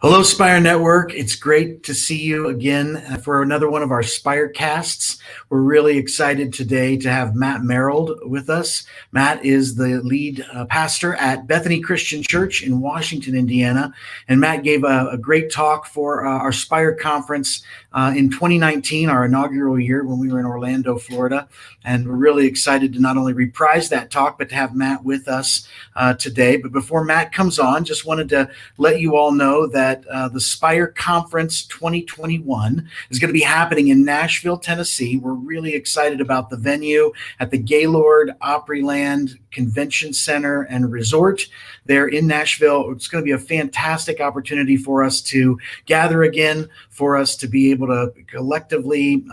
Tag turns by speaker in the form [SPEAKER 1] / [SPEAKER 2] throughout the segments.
[SPEAKER 1] Hello, Spire Network. It's great to see you again for another one of our Spirecasts. We're really excited today to have Matt Merold with us. Matt is the lead pastor at Bethany Christian Church in Washington, Indiana. And Matt gave a great talk for our Spire conference in 2019, our inaugural year when we were in Orlando, Florida. And we're really excited to not only reprise that talk, but to have Matt with us today. But before Matt comes on, just wanted to let you all know that the Spire Conference 2021 is going to be happening in Nashville, Tennessee. We're really excited about the venue at the Gaylord Opryland Convention Center and Resort there in Nashville. It's going to be a fantastic opportunity for us to gather again, for us to be able to collectively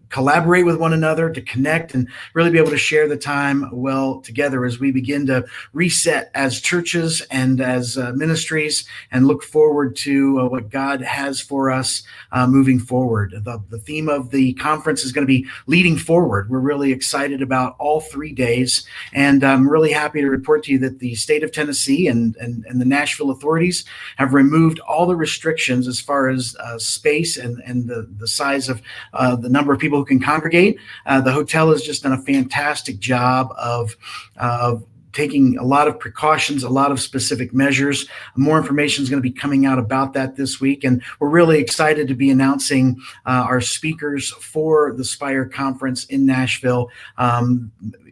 [SPEAKER 1] collaborate with one another, to connect, and really be able to share the time well together as we begin to reset as churches and as ministries and look forward to what God has for us moving forward. The theme of the conference is going to be leading forward. We're really excited about all 3 days, and I'm really happy to report to you that the state of Tennessee and the Nashville authorities have removed all the restrictions as far as space and the size of the number of people who can congregate. The hotel has just done a fantastic job of taking a lot of precautions, a lot of specific measures. More information is going to be coming out about that this week. And we're really excited to be announcing our speakers for the Spire Conference in Nashville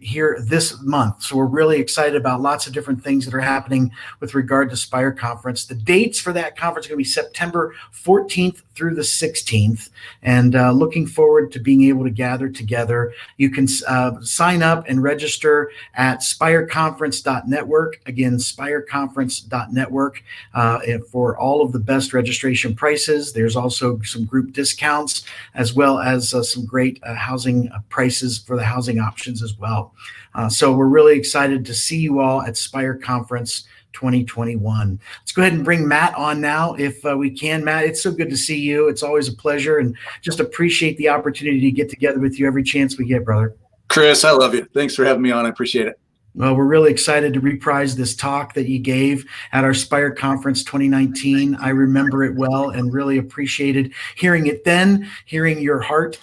[SPEAKER 1] here this month. So we're really excited about lots of different things that are happening with regard to Spire Conference. The dates for that conference are going to be September 14th through the 16th. And looking forward to being able to gather together. You can sign up and register at spireconference.network. Again, spireconference.network for all of the best registration prices. There's also some group discounts as well as some great housing prices for the housing options as well. So we're really excited to see you all at Spire Conference 2021. Let's go ahead and bring Matt on now if we can. Matt, it's so good to see you. It's always a pleasure, and just appreciate the opportunity to get together with you every chance we get, brother.
[SPEAKER 2] Chris, I love you. Thanks for having me on. I appreciate it.
[SPEAKER 1] Well, we're really excited to reprise this talk that you gave at our Spire Conference 2019. I remember it well and really appreciated hearing it then, hearing your heart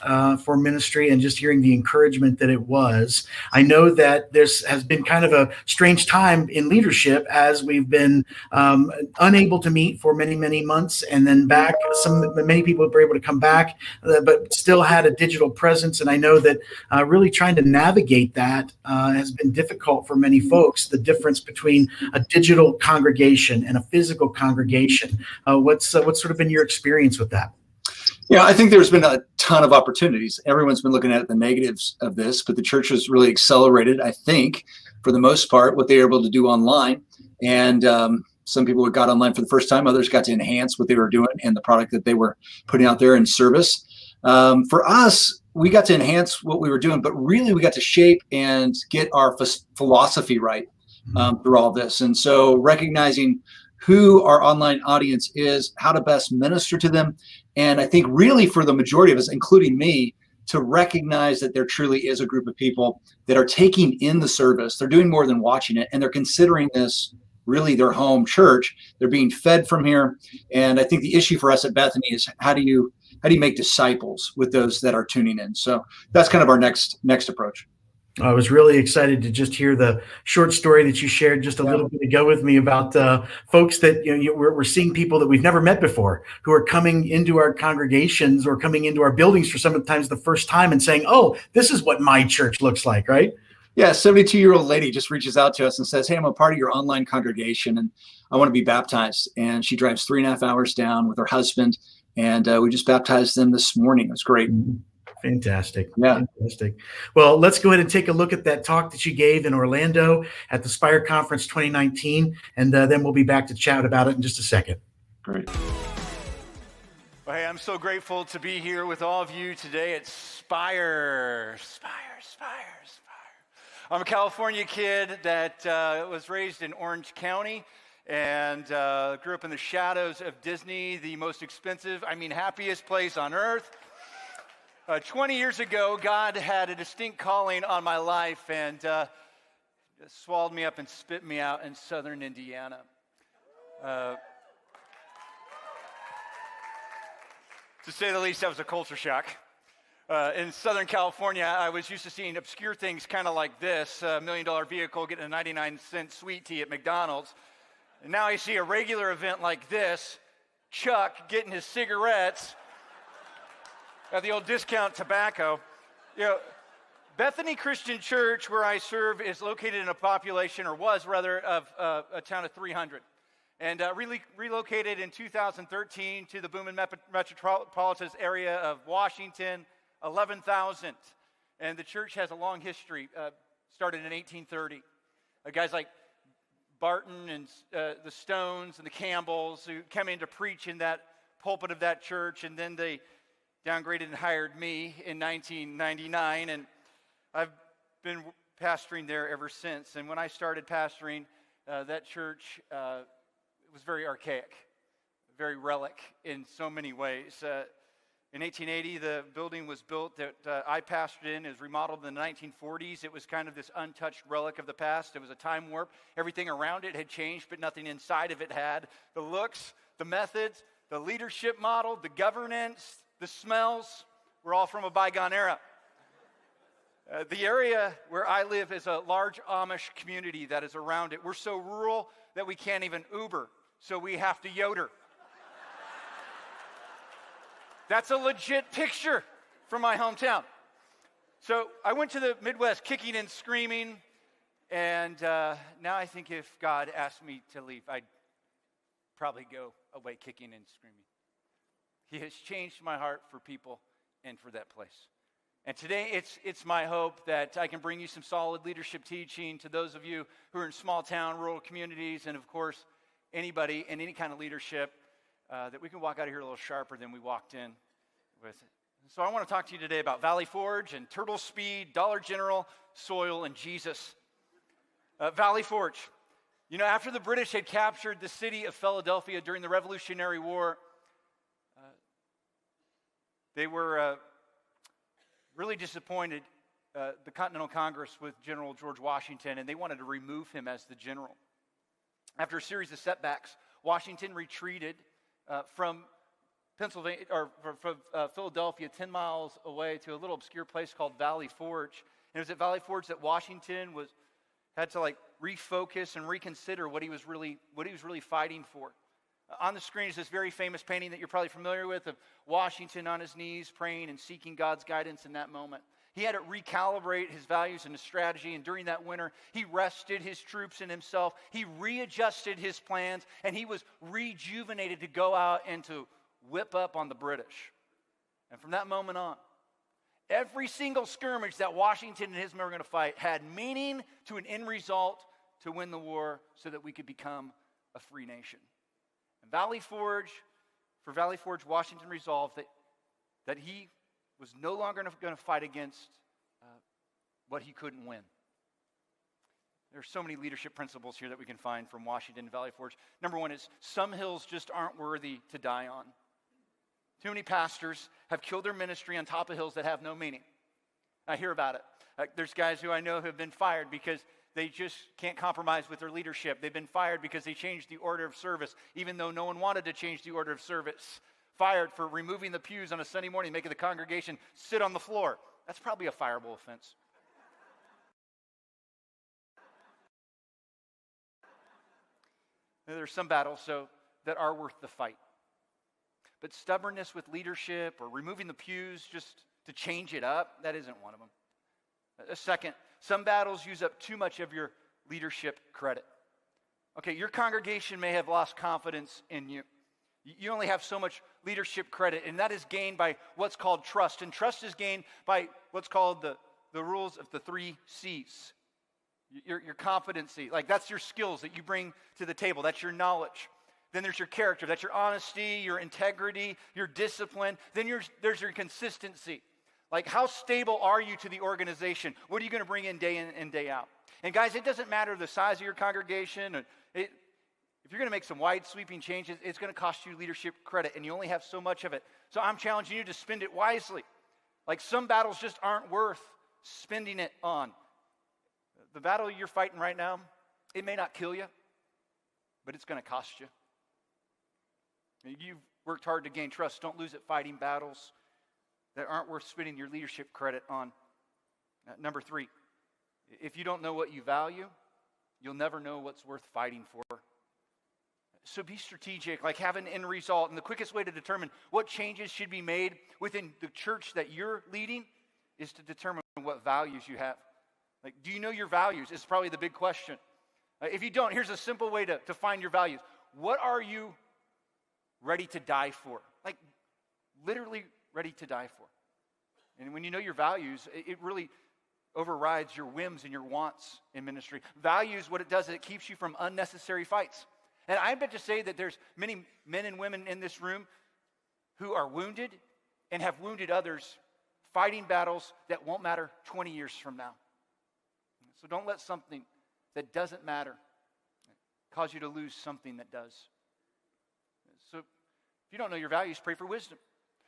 [SPEAKER 1] for ministry, and just hearing the encouragement that it was. I know that this has been kind of a strange time in leadership as we've been unable to meet for many, many months, and then back. Many people were able to come back, but still had a digital presence. And I know that really trying to navigate that has been difficult for many folks, the difference between a digital congregation and a physical congregation. What's sort of been your experience with that?
[SPEAKER 2] Yeah, I think there's been a ton of opportunities. Everyone's been looking at the negatives of this, but the church has really accelerated, I think, for the most part, what they were able to do online. And some people got online for the first time. Others got to enhance what they were doing and the product that they were putting out there in service. For us, we got to enhance what we were doing, but really we got to shape and get our philosophy right through all this. And so recognizing who our online audience is, how to best minister to them. And I think really for the majority of us, including me, to recognize that there truly is a group of people that are taking in the service. They're doing more than watching it, and they're considering this really their home church. They're being fed from here. And I think the issue for us at Bethany is how do you make disciples with those that are tuning in? So that's kind of our next approach.
[SPEAKER 1] I was really excited to just hear the short story that you shared just a little bit ago with me about folks that we're seeing people that we've never met before who are coming into our congregations or coming into our buildings for sometimes the first time and saying, "Oh, this is what my church looks like," right?
[SPEAKER 2] Yeah, a 72-year-old lady just reaches out to us and says, "Hey, I'm a part of your online congregation and I want to be baptized." And she drives 3.5 hours down with her husband, and we just baptized them this morning. It was great.
[SPEAKER 1] Fantastic.
[SPEAKER 2] Yeah.
[SPEAKER 1] Fantastic. Well, let's go ahead and take a look at that talk that you gave in Orlando at the Spire Conference 2019, and then we'll be back to chat about it in just a second.
[SPEAKER 2] Great.
[SPEAKER 3] Well, hey, I'm so grateful to be here with all of you today at Spire. I'm a California kid that was raised in Orange County and grew up in the shadows of Disney, the most expensive, happiest place on earth. 20 years ago, God had a distinct calling on my life and swallowed me up and spit me out in southern Indiana. To say the least, that was a culture shock. In Southern California, I was used to seeing obscure things kind of like this, $1 million vehicle getting a 99-cent sweet tea at McDonald's. And now I see a regular event like this, Chuck getting his cigarettes at the old discount tobacco. Bethany Christian Church, where I serve, is located in a population, or was rather, of a town of 300. And relocated in 2013 to the booming metropolitan area of Washington, 11,000. And the church has a long history, started in 1830. Guys like Barton and the Stones and the Campbells who came in to preach in that pulpit of that church, and then they downgraded and hired me in 1999, and I've been pastoring there ever since. And when I started pastoring, that church was very archaic, very relic in so many ways. In 1880, the building was built that I pastored in. It was remodeled in the 1940s. It was kind of this untouched relic of the past. It was a time warp. Everything around it had changed, but nothing inside of it had. The looks, the methods, the leadership model, the governance, the smells were all from a bygone era. The area where I live is a large Amish community that is around it. We're so rural that we can't even Uber, so we have to Yoder. That's a legit picture from my hometown. So I went to the Midwest kicking and screaming, and now I think if God asked me to leave, I'd probably go away kicking and screaming. He has changed my heart for people and for that place. And today it's my hope that I can bring you some solid leadership teaching to those of you who are in small town, rural communities, and of course, anybody in any kind of leadership, that we can walk out of here a little sharper than we walked in with it. So I want to talk to you today about Valley Forge and Turtle Speed, Dollar General, soil, and Jesus. Valley Forge. After the British had captured the city of Philadelphia during the Revolutionary War, they were really disappointed, the Continental Congress, with General George Washington, and they wanted to remove him as the general. After a series of setbacks, Washington retreated from Pennsylvania or from Philadelphia, 10 miles away, to a little obscure place called Valley Forge. And it was at Valley Forge that Washington had to refocus and reconsider what he was really fighting for. On the screen is this very famous painting that you're probably familiar with of Washington on his knees praying and seeking God's guidance in that moment. He had to recalibrate his values and his strategy, and during that winter, he rested his troops in himself. He readjusted his plans, and he was rejuvenated to go out and to whip up on the British. And from that moment on, every single skirmish that Washington and his men were going to fight had meaning to an end result to win the war so that we could become a free nation. And Valley Forge, Washington resolved that he was no longer going to fight against what he couldn't win. There are so many leadership principles here that we can find from Washington and Valley Forge. Number one is some hills just aren't worthy to die on. Too many pastors have killed their ministry on top of hills that have no meaning. I hear about it. There's guys who I know who have been fired because they just can't compromise with their leadership. They've been fired because they changed the order of service, even though no one wanted to change the order of service. Fired for removing the pews on a Sunday morning, making the congregation sit on the floor. That's probably a fireable offense. There's some battles, that are worth the fight. But stubbornness with leadership or removing the pews just to change it up, that isn't one of them. Second, some battles use up too much of your leadership credit. Okay, your congregation may have lost confidence in you. You only have so much leadership credit, and that is gained by what's called trust. And trust is gained by what's called the rules of the 3 C's. Your competency, like that's your skills that you bring to the table. That's your knowledge. Then there's your character. That's your honesty, your integrity, your discipline. Then there's your consistency. Like how stable are you to the organization? What are you going to bring in and day out? And guys, it doesn't matter the size of your congregation. If you're going to make some wide sweeping changes, it's going to cost you leadership credit, and you only have so much of it. So I'm challenging you to spend it wisely. Like some battles just aren't worth spending it on. The battle you're fighting right now, it may not kill you, but it's going to cost you. You've worked hard to gain trust. Don't lose it fighting battles that aren't worth spending your leadership credit on. Number 3, if you don't know what you value, you'll never know what's worth fighting for. So be strategic, like have an end result. And the quickest way to determine what changes should be made within the church that you're leading is to determine what values you have. Like, do you know your values? It's probably the big question. If you don't, here's a simple way to find your values. What are you ready to die for? Like, literally ready to die for. And when you know your values, it really overrides your whims and your wants in ministry. Values, what it does is it keeps you from unnecessary fights. And I bet to say that there's many men and women in this room who are wounded and have wounded others fighting battles that won't matter 20 years from now. So don't let something that doesn't matter cause you to lose something that does. So if you don't know your values, pray for wisdom.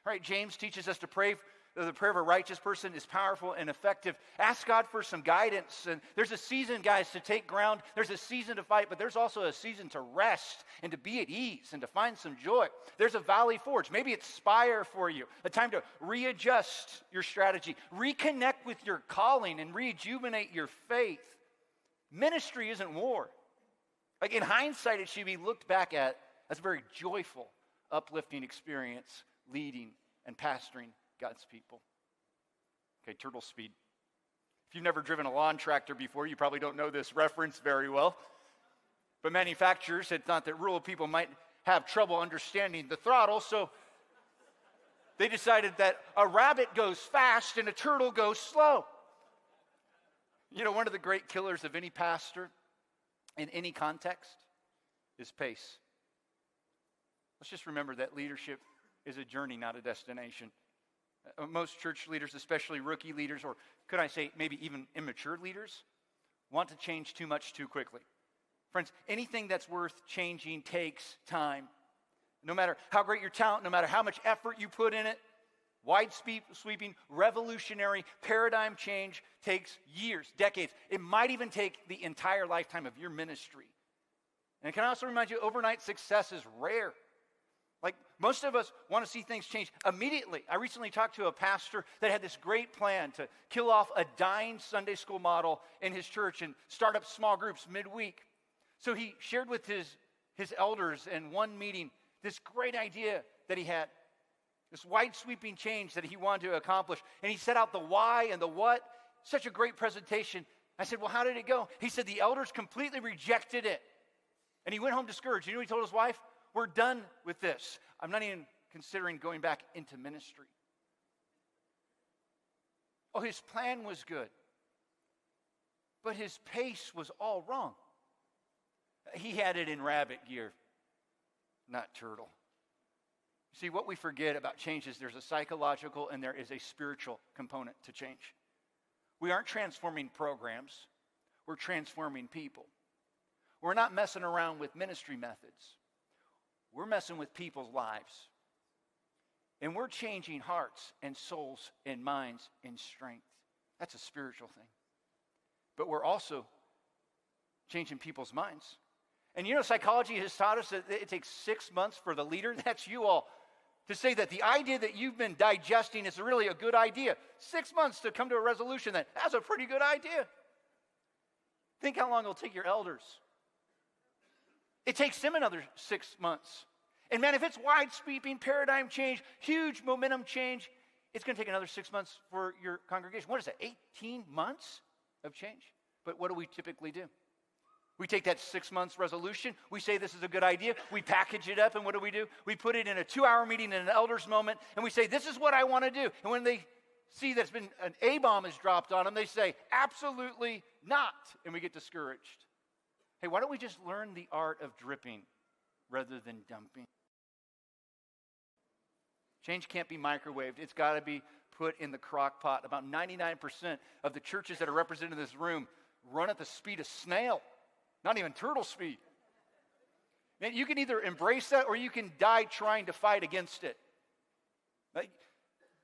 [SPEAKER 3] All right, James teaches us to pray. The prayer of a righteous person is powerful and effective. Ask God for some guidance. And there's a season, guys, to take ground. There's a season to fight, but there's also a season to rest and to be at ease and to find some joy. There's a valley forge. Maybe it's Spire for you, a time to readjust your strategy, reconnect with your calling, and rejuvenate your faith. Ministry isn't war. Like in hindsight, it should be looked back at as a very joyful, uplifting experience, leading and pastoring God's people. Okay, turtle speed. If you've never driven a lawn tractor before, you probably don't know this reference very well. But manufacturers had thought that rural people might have trouble understanding the throttle, so they decided that a rabbit goes fast and a turtle goes slow. You know, one of the great killers of any pastor in any context is pace. Let's just remember that leadership is a journey, not a destination. Most church leaders, especially rookie leaders, or could I say maybe even immature leaders, want to change too much too quickly. Friends, anything that's worth changing takes time. No matter how great your talent, no matter how much effort you put in it, wide sweeping, revolutionary paradigm change takes years, decades. It might even take the entire lifetime of your ministry. And can I also remind you, overnight success is rare. Like, most of us want to see things change immediately. I recently talked to a pastor that had this great plan to kill off a dying Sunday school model in his church and start up small groups midweek. So he shared with his elders in one meeting this great idea that he had, this wide sweeping change that he wanted to accomplish. And he set out the why and the what. Such a great presentation. I said, well, how did it go? He said the elders completely rejected it. And he went home discouraged. You know what he told his wife? We're done with this. I'm not even considering going back into ministry. Oh, his plan was good. But his pace was all wrong. He had it in rabbit gear, not turtle. See, what we forget about change is there's a psychological and there is a spiritual component to change. We aren't transforming programs. We're transforming people. We're not messing around with ministry methods. We're messing with people's lives. And we're changing hearts and souls and minds in strength. That's a spiritual thing. But we're also changing people's minds. And you know, psychology has taught us that it takes 6 months for the leader, that's you all, to say that the idea that you've been digesting is really a good idea. 6 months to come to a resolution that that's a pretty good idea. Think how long it'll take your elders. It takes them another 6 months. And man, if it's wide-sweeping paradigm change, huge momentum change, it's going to take another 6 months for your congregation. What is that, 18 months of change? But what do we typically do? We take that 6 months resolution, we say this is a good idea, we package it up, and what do? We put it in a 2-hour meeting in an elders moment, and we say, this is what I want to do. And when they see that's been an A-bomb is dropped on them, they say, absolutely not, and we get discouraged. Hey, why don't we just learn the art of dripping rather than dumping? Change can't be microwaved. It's got to be put in the crock pot. About 99% of the churches that are represented in this room run at the speed of snail, not even turtle speed. Man, you can either embrace that or you can die trying to fight against it. Like,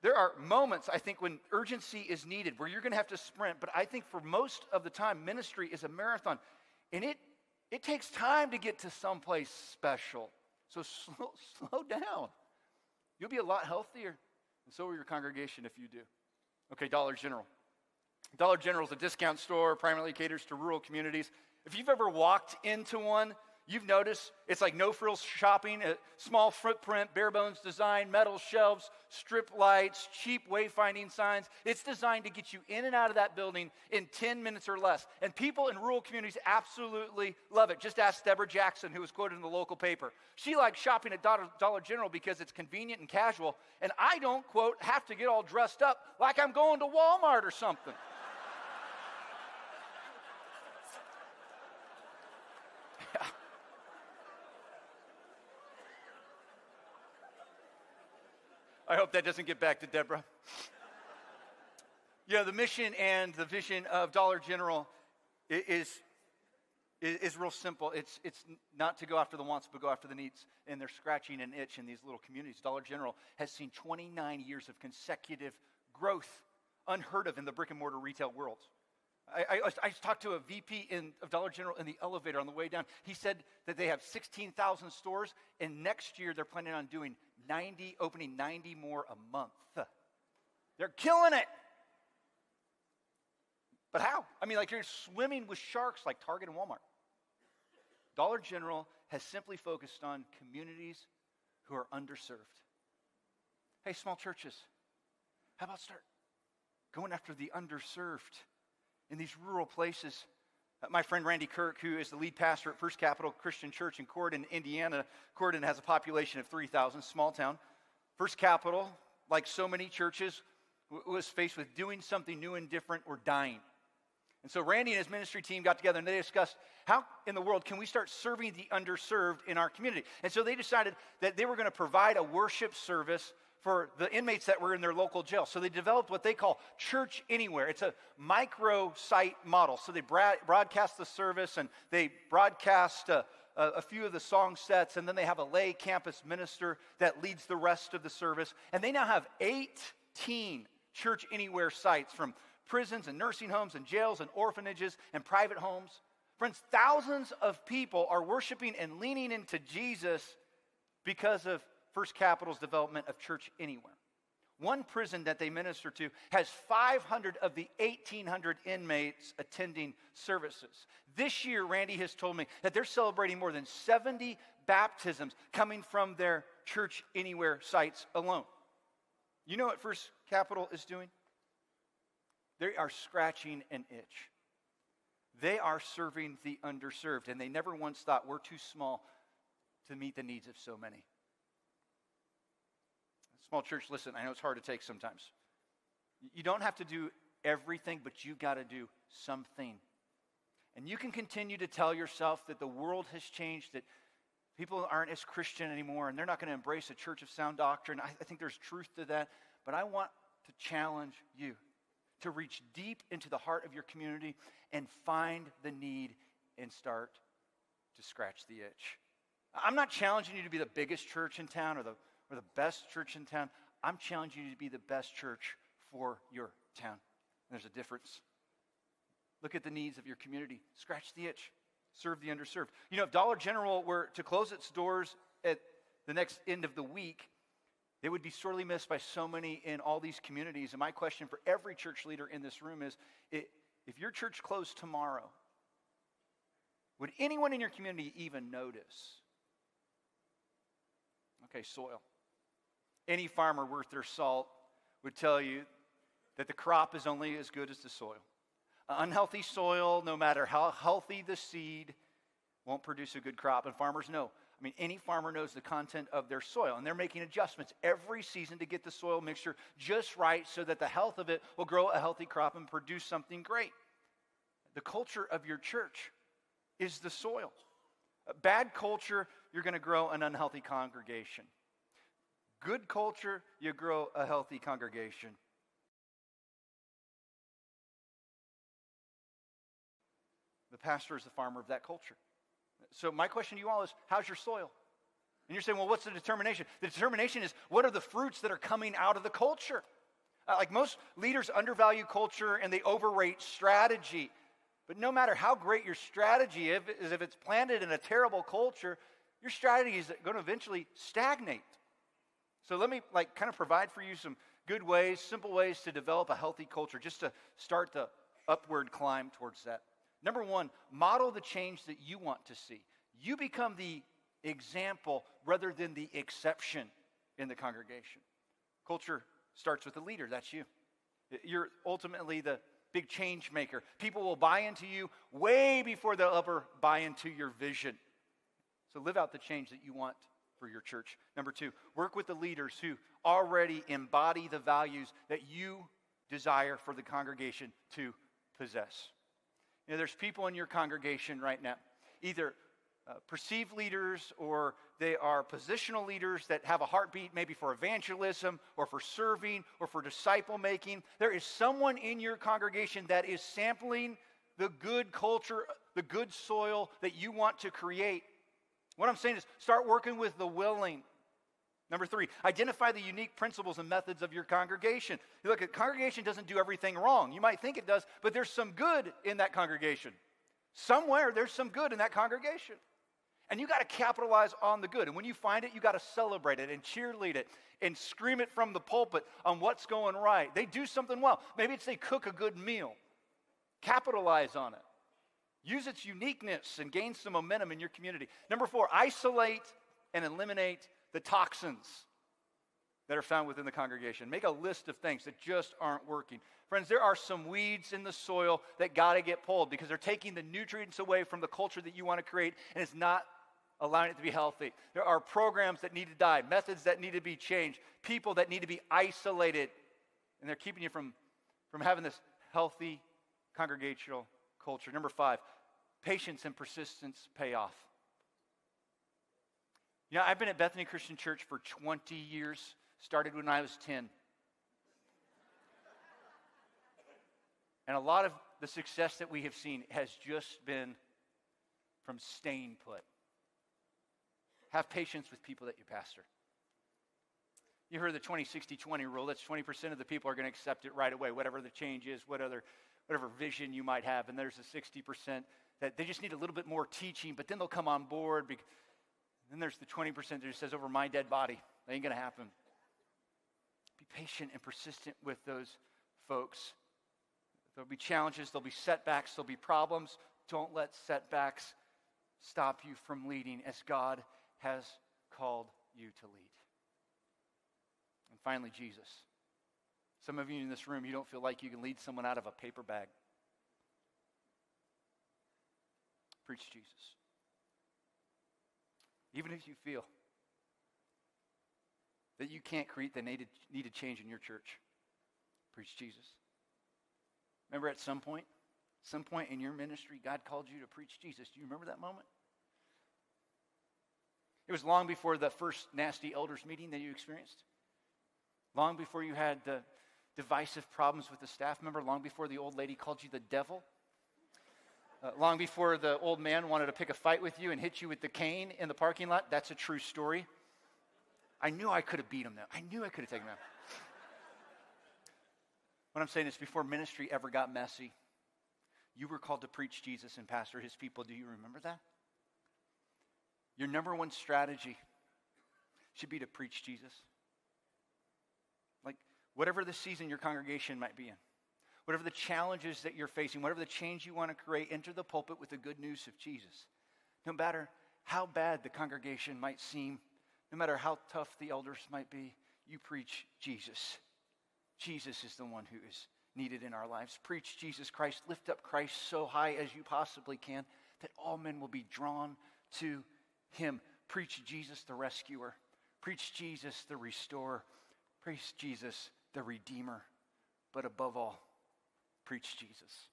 [SPEAKER 3] there are moments, I think, when urgency is needed, where you're going to have to sprint. But I think for most of the time, ministry is a marathon. And it takes time to get to someplace special. So slow down. You'll be a lot healthier, and so will your congregation if you do. Okay, Dollar General. Dollar General is a discount store, primarily caters to rural communities. If you've ever walked into one, you've noticed it's like no-frills shopping, a small footprint, bare-bones design, metal shelves, strip lights, cheap wayfinding signs. It's designed to get you in and out of that building in 10 minutes or less. And people in rural communities absolutely love it. Just ask Deborah Jackson, who was quoted in the local paper. She likes shopping at Dollar General because it's convenient and casual. And I don't, quote, have to get all dressed up like I'm going to Walmart or something. I hope that doesn't get back to Deborah. You know, the mission and the vision of Dollar General is real simple. It's not to go after the wants, but go after the needs. And they're scratching an itch in these little communities. Dollar General has seen 29 years of consecutive growth, unheard of in the brick and mortar retail world. I talked to a VP of Dollar General in the elevator on the way down. He said that they have 16,000 stores, and next year they're planning on opening 90 more a month. They're killing it. But how? I mean, like you're swimming with sharks like Target and Walmart. Dollar General has simply focused on communities who are underserved. Hey, small churches, how about start going after the underserved in these rural places? My friend Randy Kirk, who is the lead pastor at First Capital Christian Church in Corydon, Indiana. Corydon has a population of 3,000, small town. First Capital, like so many churches, was faced with doing something new and different or dying. And so Randy and his ministry team got together and they discussed how in the world can we start serving the underserved in our community. And so they decided that they were going to provide a worship service for the inmates that were in their local jail. So they developed what they call Church Anywhere. It's a micro-site model. So they broadcast the service and they broadcast a few of the song sets, and then they have a lay campus minister that leads the rest of the service. And they now have 18 Church Anywhere sites, from prisons and nursing homes and jails and orphanages and private homes. Friends, thousands of people are worshiping and leaning into Jesus because of First Capital's development of Church Anywhere. One prison that they minister to has 500 of the 1,800 inmates attending services. This year, Randy has told me that they're celebrating more than 70 baptisms coming from their Church Anywhere sites alone. You know what First Capital is doing? They are scratching an itch. They are serving the underserved, and they never once thought we're too small to meet the needs of so many. Small church, listen, I know it's hard to take sometimes. You don't have to do everything, but you've got to do something. And you can continue to tell yourself that the world has changed, that people aren't as Christian anymore, and they're not going to embrace a church of sound doctrine. I think there's truth to that. But I want to challenge you to reach deep into the heart of your community and find the need and start to scratch the itch. I'm not challenging you to be the biggest church in town or the best church in town. I'm challenging you to be the best church for your town. There's a difference. Look at the needs of your community. Scratch the itch. serve the underserved. You know, if Dollar General were to close its doors at the next end of the week, they would be sorely missed by so many in all these communities. And my question for every church leader in this room is, if your church closed tomorrow, would anyone in your community even notice? Okay, soil. Any farmer worth their salt would tell you that the crop is only as good as the soil. Unhealthy soil, no matter how healthy the seed, won't produce a good crop. And farmers know. I mean, any farmer knows the content of their soil, and they're making adjustments every season to get the soil mixture just right so that the health of it will grow a healthy crop and produce something great. The culture of your church is the soil. Bad culture, you're going to grow an unhealthy congregation. Good culture, you grow a healthy congregation. The pastor is the farmer of that culture. So my question to you all is, how's your soil? And you're saying, well, what's the determination? The determination is, what are the fruits that are coming out of the culture? Like most leaders undervalue culture and they overrate strategy. But no matter how great your strategy is, if it's planted in a terrible culture, your strategy is going to eventually stagnate. So let me kind of provide for you some good ways, simple ways to develop a healthy culture, just to start the upward climb towards that. Number one, model the change that you want to see. You become the example rather than the exception in the congregation. Culture starts with the leader, that's you. You're ultimately the big change maker. People will buy into you way before they'll ever buy into your vision. So live out the change that you want for your church. Number two, work with the leaders who already embody the values that you desire for the congregation to possess. You know, there's people in your congregation right now, either perceived leaders or they are positional leaders that have a heartbeat maybe for evangelism or for serving or for disciple making. There is someone in your congregation that is sampling the good culture, the good soil that you want to create. What I'm saying is start working with the willing. Number three, identify the unique principles and methods of your congregation. Look, a congregation doesn't do everything wrong. You might think it does, but there's some good in that congregation. Somewhere there's some good in that congregation. And you got to capitalize on the good. And when you find it, you got to celebrate it and cheerlead it and scream it from the pulpit on what's going right. They do something well. Maybe it's they cook a good meal. Capitalize on it. Use its uniqueness and gain some momentum in your community. Number four, isolate and eliminate the toxins that are found within the congregation. Make a list of things that just aren't working. Friends, there are some weeds in the soil that got to get pulled because they're taking the nutrients away from the culture that you want to create, and it's not allowing it to be healthy. There are programs that need to die, methods that need to be changed, people that need to be isolated, and they're keeping you from having this healthy congregational culture. Number five, patience and persistence pay off. You know, I've been at Bethany Christian Church for 20 years, started when I was 10. And a lot of the success that we have seen has just been from staying put. Have patience with people that you pastor. You heard the 20-60-20 rule. That's 20% of the people are going to accept it right away, whatever the change is, whatever vision you might have. And there's the 60% that they just need a little bit more teaching, but then they'll come on board. Then there's the 20% that just says, over my dead body. That ain't going to happen. Be patient and persistent with those folks. There'll be challenges, there'll be setbacks, there'll be problems. Don't let setbacks stop you from leading as God has called you to lead. And finally, Jesus. Some of you in this room, you don't feel like you can lead someone out of a paper bag. Preach Jesus. Even if you feel that you can't create the needed change in your church, preach Jesus. Remember at some point in your ministry, God called you to preach Jesus. Do you remember that moment? It was long before the first nasty elders meeting that you experienced. Long before you had the divisive problems with the staff member. Long before the old lady called you the devil. Long before the old man wanted to pick a fight with you and hit you with the cane in the parking lot. That's a true story. I knew I could have beat him though. I knew I could have taken him out. What I'm saying is before ministry ever got messy, You were called to preach Jesus and pastor his people. Do you remember that? Your number one strategy should be to preach Jesus. Like, whatever the season your congregation might be in, whatever the challenges that you're facing, whatever the change you want to create, enter the pulpit with the good news of Jesus. No matter how bad the congregation might seem, no matter how tough the elders might be, you preach Jesus. Jesus is the one who is needed in our lives. Preach Jesus Christ. Lift up Christ so high as you possibly can that all men will be drawn to him. Preach Jesus the rescuer. Preach Jesus the restorer. Preach Jesus the redeemer. But above all, preach Jesus.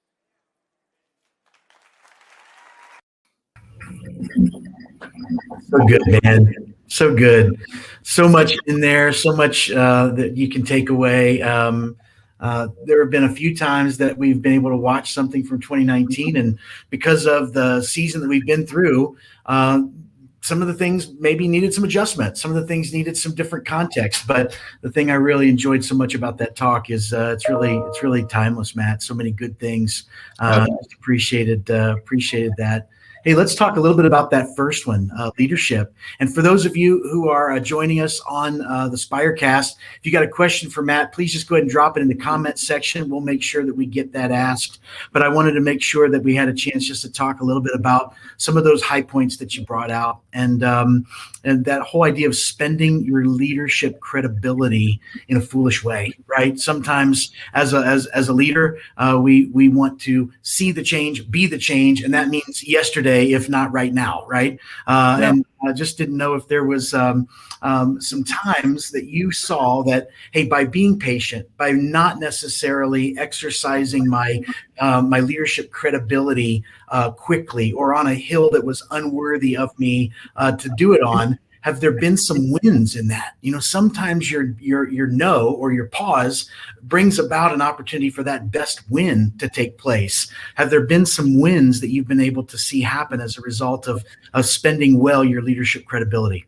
[SPEAKER 1] So good, man. So good. So much in there. So much that you can take away. There have been a few times that we've been able to watch something from 2019, and because of the season that we've been through, some of the things maybe needed some adjustment. Some of the things needed some different context. But the thing I really enjoyed so much about that talk is it's really timeless, Matt. So many good things. Just appreciated that. Hey, let's talk a little bit about that first one, leadership. And for those of you who are joining us on the Spirecast, if you got a question for Matt, please just go ahead and drop it in the comment section. We'll make sure that we get that asked. But I wanted to make sure that we had a chance just to talk a little bit about some of those high points that you brought out, and that whole idea of spending your leadership credibility in a foolish way, right? Sometimes as a leader, we want to see the change, be the change, and that means yesterday, if not right now, right? And I just didn't know if there was some times that you saw that, hey, by being patient, by not necessarily exercising my leadership credibility quickly or on a hill that was unworthy of me to do it on, have there been some wins in that? You know, sometimes your no or your pause brings about an opportunity for that best win to take place. Have there been some wins that you've been able to see happen as a result of spending well your leadership credibility?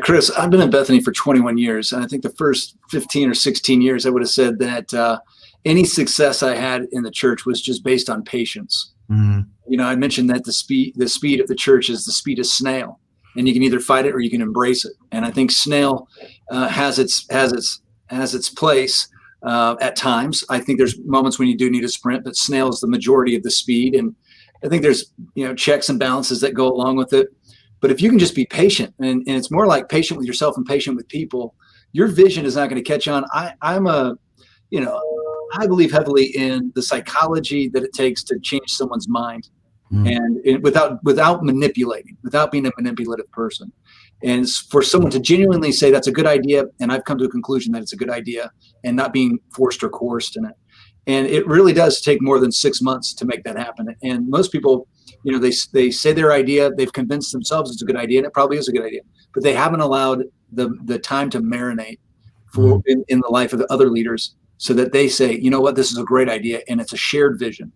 [SPEAKER 2] Chris, I've been at Bethany for 21 years, and I think the first 15 or 16 years, I would have said that any success I had in the church was just based on patience. Mm-hmm. You know, I mentioned that the speed of the church is the speed of snail. And you can either fight it or you can embrace it. And I think snail has its place at times. I think there's moments when you do need a sprint, but snail is the majority of the speed. And I think there's checks and balances that go along with it. But if you can just be patient, and it's more like patient with yourself and patient with people, your vision is not going to catch on. I believe heavily in the psychology that it takes to change someone's mind. And without manipulating, without being a manipulative person. And for someone to genuinely say that's a good idea, and I've come to a conclusion that it's a good idea, and not being forced or coerced in it. And it really does take more than 6 months to make that happen. And most people, they say their idea, they've convinced themselves it's a good idea, and it probably is a good idea, but they haven't allowed the time to marinate in the life of the other leaders so that they say, you know what, this is a great idea, and it's a shared vision.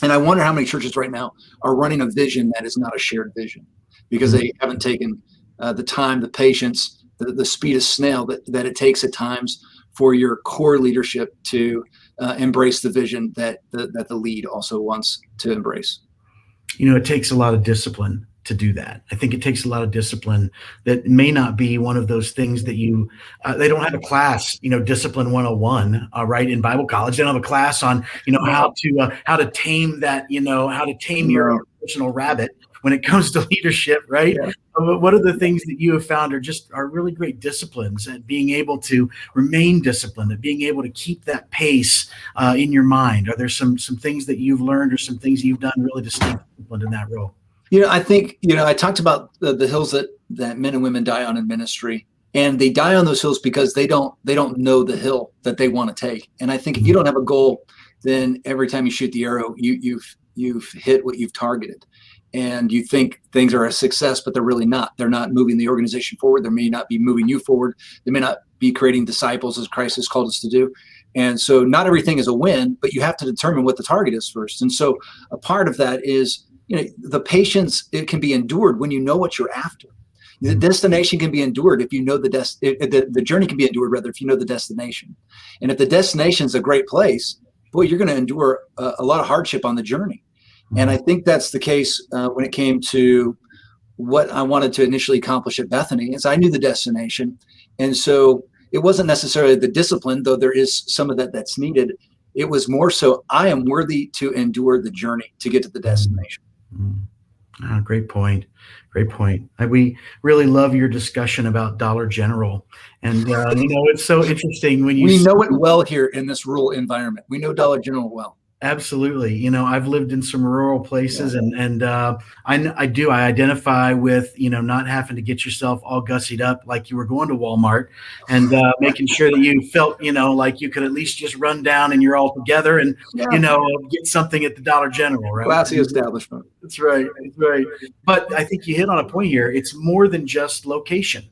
[SPEAKER 2] And I wonder how many churches right now are running a vision that is not a shared vision because they haven't taken the time, the patience, the speed of snail that it takes at times for your core leadership to embrace the vision that the lead also wants to embrace.
[SPEAKER 1] You know, it takes a lot of discipline to do that. I think it takes a lot of discipline that may not be one of those things that they don't have a class, discipline 101, right, in Bible college. They don't have a class on, how to tame that, how to tame your personal rabbit when it comes to leadership, right? Yeah. But what are the things that you have found are really great disciplines at being able to remain disciplined, at being able to keep that pace in your mind? Are there some things that you've learned or some things you've done really to stay disciplined in that role?
[SPEAKER 2] I think, I talked about the hills that men and women die on in ministry, and they die on those hills because they don't know the hill that they want to take. And I think if you don't have a goal, then every time you shoot the arrow, you've hit what you've targeted. And you think things are a success, but they're really not. They're not moving the organization forward. They may not be moving you forward. They may not be creating disciples as Christ has called us to do. And so not everything is a win, but you have to determine what the target is first. And so a part of that is, the patience, it can be endured when you know what you're after. The destination can be endured if you know the journey can be endured rather if you know the destination. And if the destination is a great place, boy, you're going to endure a lot of hardship on the journey. And I think that's the case when it came to what I wanted to initially accomplish at Bethany, is I knew the destination. And so it wasn't necessarily the discipline, though there is some of that that's needed. It was more so I am worthy to endure the journey to get to the destination.
[SPEAKER 1] Great point. Great point. We really love your discussion about Dollar General. And, it's so interesting when you...
[SPEAKER 2] We know it well here in this rural environment. We know Dollar General well.
[SPEAKER 1] Absolutely. I've lived in some rural places, and I identify with, not having to get yourself all gussied up like you were going to Walmart, and making sure that you felt, like you could at least just run down and you're all together and, get something at the Dollar General, right?
[SPEAKER 2] Classy establishment.
[SPEAKER 1] That's right. That's right. But I think you hit on a point here. It's more than just location.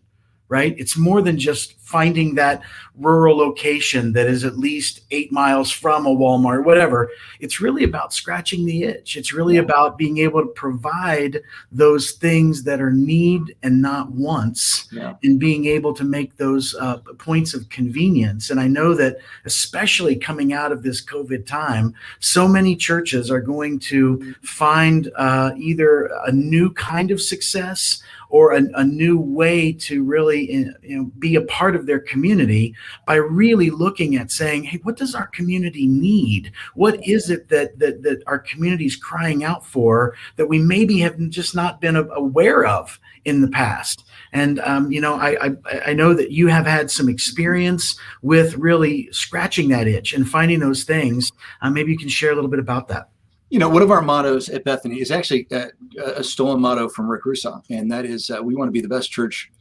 [SPEAKER 1] Right? It's more than just finding that rural location that is at least 8 miles from a Walmart, whatever. It's really about scratching the itch. It's really about being able to provide those things that are need and not wants, and being able to make those points of convenience. And I know that especially coming out of this COVID time, so many churches are going to find either a new kind of success or a new way to really be a part of their community by really looking at saying, hey, what does our community need? What is it that our community is crying out for that we maybe have just not been aware of in the past? And, I know that you have had some experience with really scratching that itch and finding those things. Maybe you can share a little bit about that.
[SPEAKER 2] One of our mottos at Bethany is actually a stolen motto from Rick Russo, and that is we want to be the best church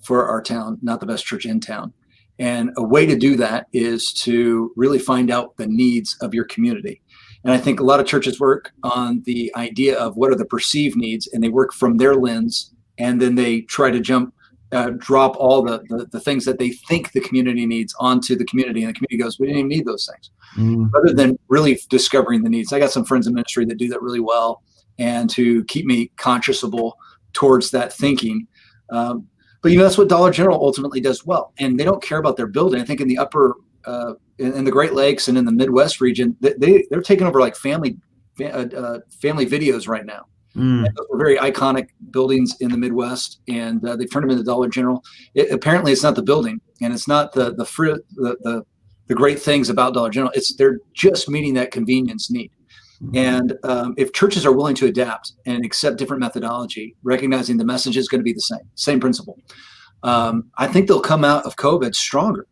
[SPEAKER 2] for our town, not the best church in town. And a way to do that is to really find out the needs of your community. And I think a lot of churches work on the idea of what are the perceived needs, and they work from their lens, and then they try to drop all the things that they think the community needs onto the community, and the community goes, we didn't even need those things. Rather than really discovering the needs. I got some friends in ministry that do that really well, and to keep me conscionable towards that thinking. But that's what Dollar General ultimately does well, and they don't care about their building. I think in the upper in the Great Lakes and in the Midwest region, they're taking over like family videos right now. And those were very iconic buildings in the Midwest, and they've turned them into Dollar General. Apparently, it's not the building, and it's not the great things about Dollar General. They're just meeting that convenience need. And if churches are willing to adapt and accept different methodology, recognizing the message is going to be the same principle, I think they'll come out of COVID stronger.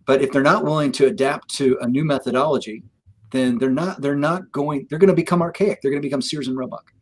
[SPEAKER 2] But if they're not willing to adapt to a new methodology, then they're going to become archaic. They're going to become Sears and Roebuck.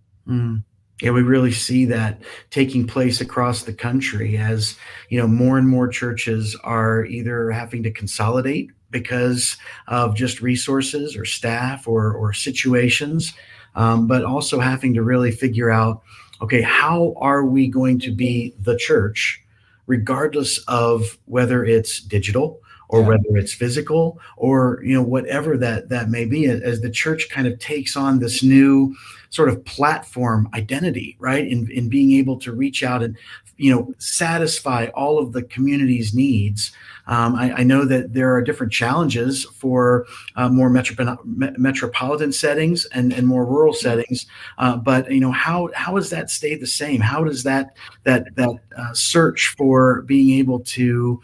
[SPEAKER 1] Yeah, we really see that taking place across the country as, more and more churches are either having to consolidate because of just resources or staff or situations, but also having to really figure out, okay, how are we going to be the church, regardless of whether it's digital or whether it's physical or, whatever that may be, as the church kind of takes on this new sort of platform identity, right? In being able to reach out and, satisfy all of the community's needs. I know that there are different challenges for more metropolitan settings and more rural settings. But how does that stay the same? How does that search for being able to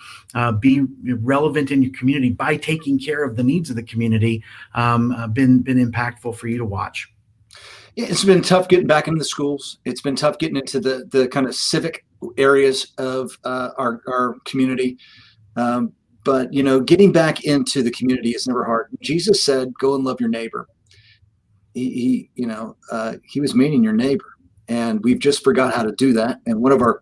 [SPEAKER 1] be relevant in your community by taking care of the needs of the community been impactful for you to watch?
[SPEAKER 2] Yeah, it's been tough getting back into the schools. It's been tough getting into the kind of civic areas of our community. But, getting back into the community is never hard. Jesus said, go and love your neighbor. He was meaning your neighbor, and we've just forgot how to do that. And one of our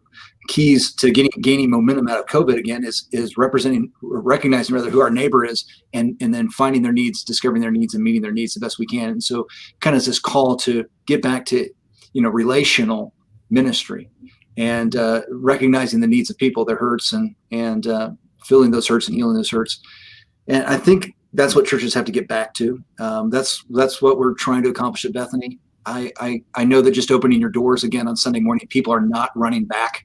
[SPEAKER 2] keys to gaining momentum out of COVID again is recognizing who our neighbor is, and then finding their needs, discovering their needs, and meeting their needs the best we can. And so kind of this call to get back to, relational ministry and recognizing the needs of people, their hurts, and filling those hurts and healing those hurts. And I think that's what churches have to get back to. That's what we're trying to accomplish at Bethany. I know that just opening your doors again on Sunday morning, people are not running back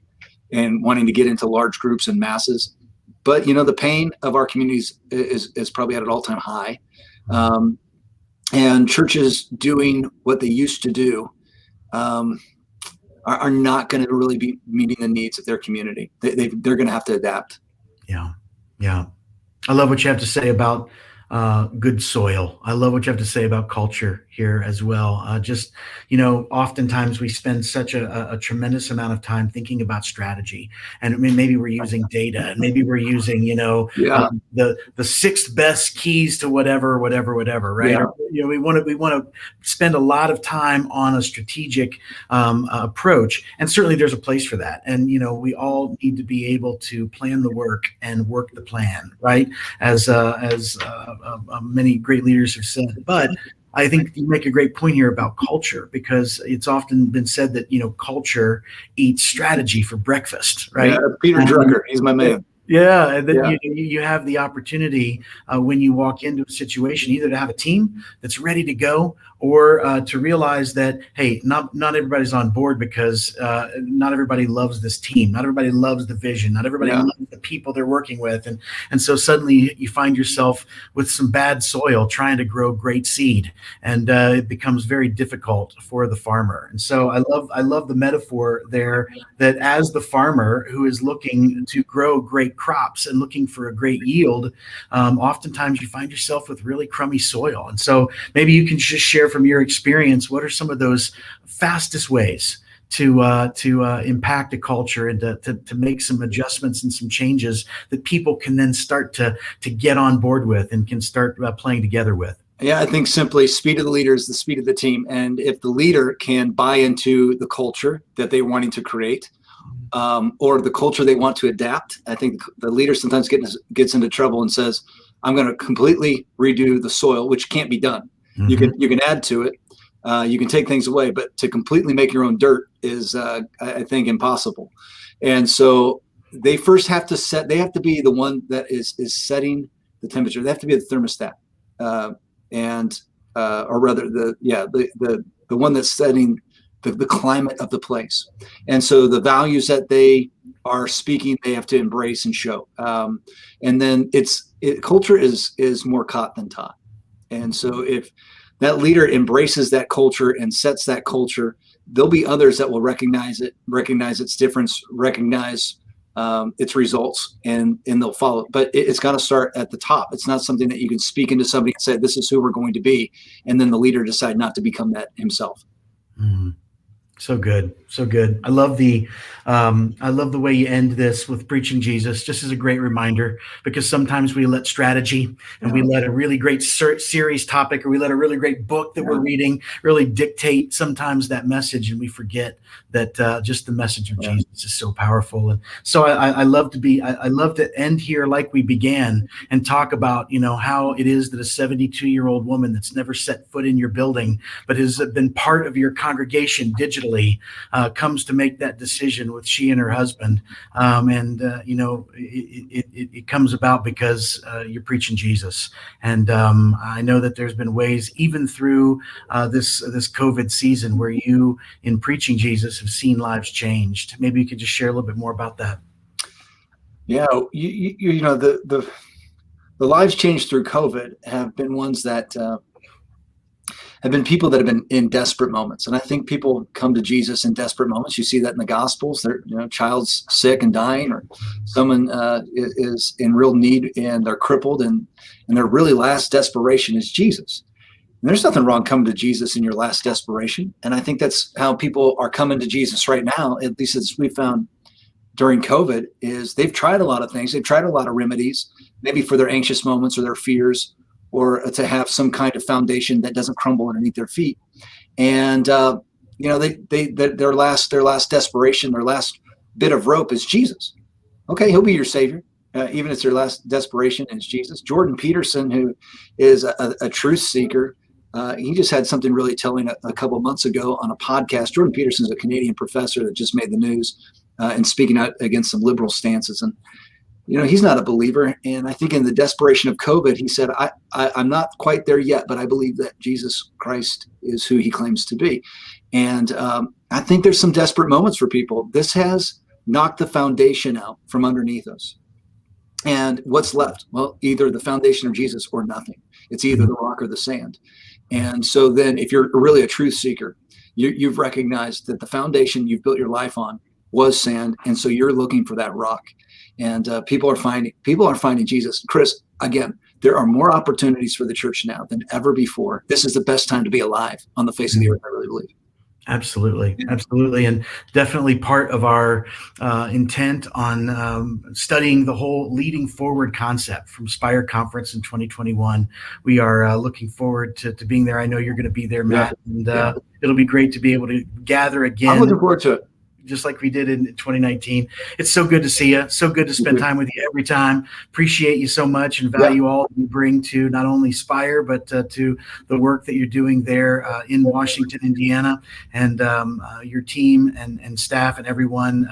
[SPEAKER 2] and wanting to get into large groups and masses. But, the pain of our communities is probably at an all-time high. and churches doing what they used to do are not going to really be meeting the needs of their community. They're going to have to adapt.
[SPEAKER 1] Yeah. Yeah. I love what you have to say about good soil. I love what you have to say about culture here as well. Just, oftentimes we spend such a tremendous amount of time thinking about strategy, and I mean, maybe we're using data, and maybe we're using, the sixth best keys to whatever, right?
[SPEAKER 2] Yeah.
[SPEAKER 1] Or, we want to spend a lot of time on a strategic approach, and certainly there's a place for that. And we all need to be able to plan the work and work the plan, right? As many great leaders have said. But I think you make a great point here about culture, because it's often been said that culture eats strategy for breakfast, right?
[SPEAKER 2] Yeah, Peter Drucker, he's my man.
[SPEAKER 1] Yeah, and then you have the opportunity when you walk into a situation either to have a team that's ready to go, or to realize that, hey, not everybody's on board, because not everybody loves this team, not everybody loves the vision, not everybody loves the people they're working with, and so suddenly you find yourself with some bad soil trying to grow great seed, and it becomes very difficult for the farmer. And so I love the metaphor there, that as the farmer who is looking to grow great crops and looking for a great yield, oftentimes you find yourself with really crummy soil. And so maybe you can just share from your experience, what are some of those fastest ways to impact a culture, and to make some adjustments and some changes that people can then start to get on board with and can start playing together with?
[SPEAKER 2] Yeah, I think simply speed of the leader is the speed of the team. And if the leader can buy into the culture that they're wanting to create, or the culture they want to adapt, I think the leader sometimes gets into trouble and says, I'm going to completely redo the soil, which can't be done. Mm-hmm. You can add to it. You can take things away, but to completely make your own dirt is, I think, impossible. And so they first have to they have to be the one that is setting the temperature. They have to be the thermostat. Or rather the one that's setting the climate of the place. And so the values that they are speaking, they have to embrace and show. And then culture is more caught than taught. And so if that leader embraces that culture and sets that culture, there'll be others that will recognize its difference, recognize its results, and they'll follow. But it's got to start at the top. It's not something that you can speak into somebody and say, this is who we're going to be, and then the leader decide not to become that himself.
[SPEAKER 1] Mm. So good. So good. I love the way you end this with preaching Jesus, just as a great reminder, because sometimes we let strategy and we let a really great series topic, or we let a really great book that we're reading really dictate sometimes that message. And we forget that just the message of Jesus is so powerful. And so I love to end here like we began, and talk about, how it is that a 72-year-old woman that's never set foot in your building, but has been part of your congregation digitally, comes to make that decision with she and her husband. It comes about because you're preaching Jesus. And I know that there's been ways, even through this COVID season, where you, in preaching Jesus, have seen lives changed. Maybe you could just share a little bit more about that.
[SPEAKER 2] Yeah, the lives changed through COVID have been ones that have been people that have been in desperate moments. And I think people come to Jesus in desperate moments. You see that in the Gospels. Their child's sick and dying, or someone is in real need and they're crippled, and their really last desperation is Jesus. And there's nothing wrong coming to Jesus in your last desperation. And I think that's how people are coming to Jesus right now, at least as we found during COVID, is they've tried a lot of things. They've tried a lot of remedies, maybe for their anxious moments or their fears, or to have some kind of foundation that doesn't crumble underneath their feet. And their last desperation, their last bit of rope is Jesus. Okay, he'll be your savior, even if their last desperation is Jesus. Jordan Peterson, who is a truth seeker, he just had something really telling a couple of months ago on a podcast. Jordan Peterson is a Canadian professor that just made the news and speaking out against some liberal stances. And he's not a believer. And I think in the desperation of COVID, he said, I'm not quite there yet, but I believe that Jesus Christ is who he claims to be. And I think there's some desperate moments for people. This has knocked the foundation out from underneath us. And what's left? Well, either the foundation of Jesus or nothing. It's either the rock or the sand. And so then if you're really a truth seeker, you've recognized that the foundation you've built your life on was sand. And so you're looking for that rock. And people are finding Jesus. Chris, again, there are more opportunities for the church now than ever before. This is the best time to be alive on the face of the earth, I really believe.
[SPEAKER 1] Absolutely. Absolutely. And definitely part of our intent on studying the whole leading forward concept from Spire Conference in 2021. We are looking forward to being there. I know you're going to be there, Matt, and it'll be great to be able to gather again.
[SPEAKER 2] I'm looking forward to it.
[SPEAKER 1] Just like we did in 2019. It's so good to see you. So good to spend time with you every time. Appreciate you so much and value all that you bring to not only Spire, but to the work that you're doing there in Washington, Indiana, and your team and staff and everyone.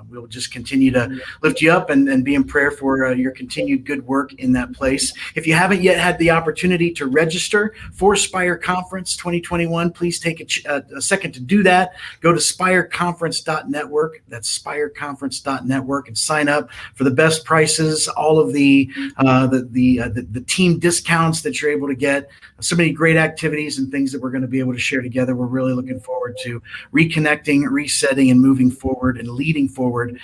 [SPEAKER 1] We'll just continue to lift you up and be in prayer for your continued good work in that place. If you haven't yet had the opportunity to register for Spire Conference 2021, please take a second to do that. Go to spireconference.network. That's spireconference.network and sign up for the best prices, all of the team discounts that you're able to get, so many great activities and things that we're going to be able to share together. We're really looking forward to reconnecting, resetting, and moving forward and leading forward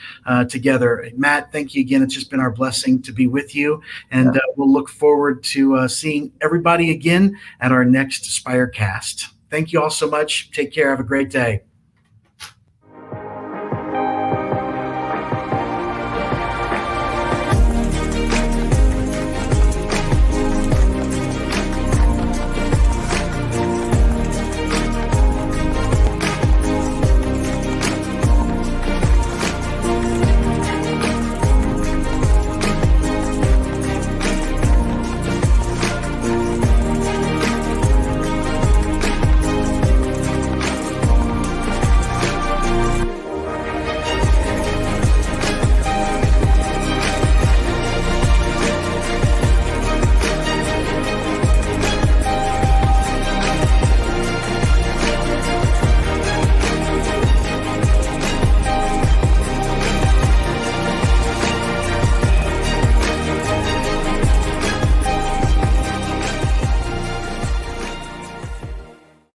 [SPEAKER 1] together. Matt, thank you again. It's just been our blessing to be with you, and we'll look forward to seeing everybody again at our next Spirecast. Thank you all so much. Take care. Have a great day.